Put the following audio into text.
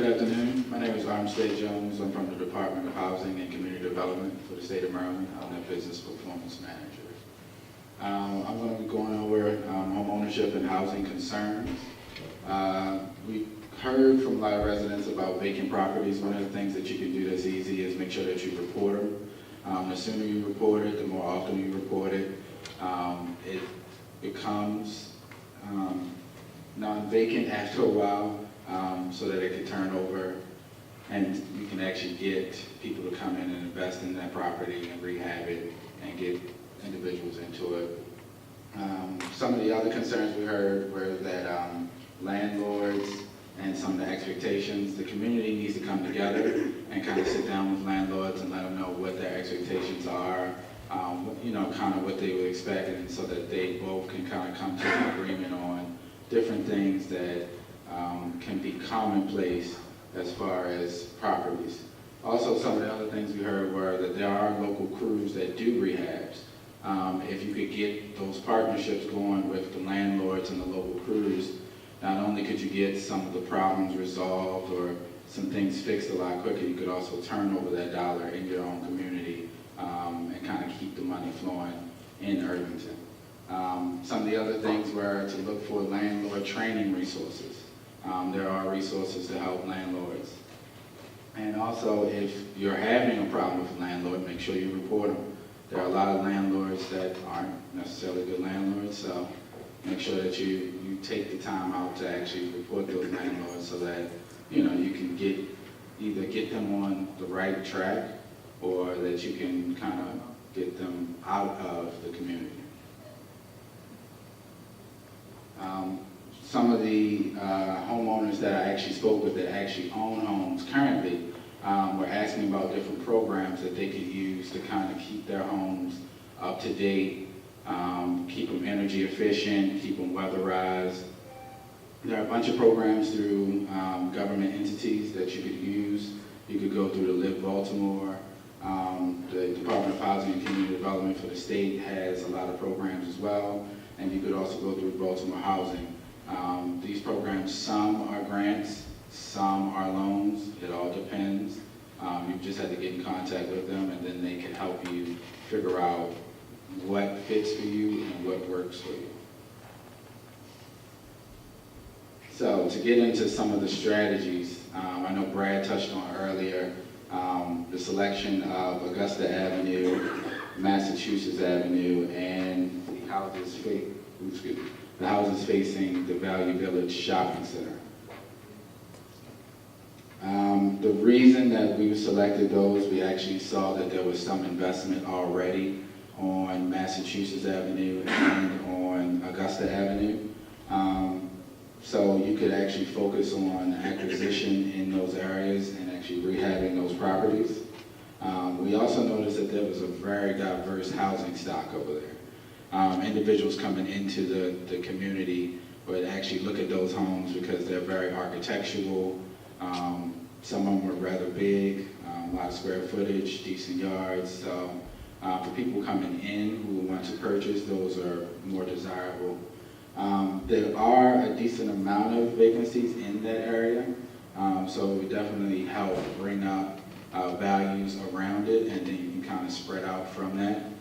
Good afternoon. My name is Armstead Jones. I'm from the Department of Housing and Community Development for the state of Maryland. I'm the Business Performance Manager. I'm going to be going over home ownership and housing concerns. We heard from a lot of residents about vacant properties. One of the things that you can do that's easy is make sure that you report them. The sooner you report it, the more often you report it. It becomes non-vacant after a while, so that it can turn over and you can actually get people to come in and invest in that property and rehab it and get individuals into it. Some of the other concerns we heard were that landlords and some of the expectations, the community needs to come together and kind of sit down with landlords and let them know what their expectations are, kind of what they would expect, and so that they both can kind of come to an agreement on different things that can be commonplace as far as properties. Also, some of the other things we heard were that there are local crews that do rehabs. If you could get those partnerships going with the landlords and the local crews, not only could you get some of the problems resolved or some things fixed a lot quicker, you could also turn over that dollar in your own community and kind of keep the money flowing in Irvington. Some of the other things were to look for landlord training resources. There are resources to help landlords. And also, if you're having a problem with a landlord, make sure you report them. There are a lot of landlords that aren't necessarily good landlords, so make sure that you take the time out to actually report those landlords so that you can either get them on the right track or that you can kind of get them out of the community. Some of the homeowners that I actually spoke with that actually own homes currently were asking about different programs that they could use to kind of keep their homes up to date, keep them energy efficient, keep them weatherized. There are a bunch of programs through government entities that you could use. You could go through the Live Baltimore. The Department of Housing and Community Development for the state has a lot of programs as well, and you could also go through Baltimore Housing. These programs, some are grants, some are loans. It all depends. You just have to get in contact with them, and then they can help you figure out what fits for you and what works for you. So to get into some of the strategies, I know Brad touched on earlier, the selection of Augusta Avenue, Massachusetts Avenue, and the houses facing the Value Village Shopping Center. The reason that we selected those, we actually saw that there was some investment already on Massachusetts Avenue and on Augusta Avenue. So you could actually focus on acquisition in those areas and actually rehabbing those properties. We also noticed that there was a very diverse housing stock over there. Individuals coming into the community would actually look at those homes because they're very architectural. Some of them are rather big, a lot of square footage, decent yards. So for people coming in who want to purchase, those are more desirable. There are a decent amount of vacancies in that area, so it would definitely help bring up values around it, and then you can kind of spread out from that.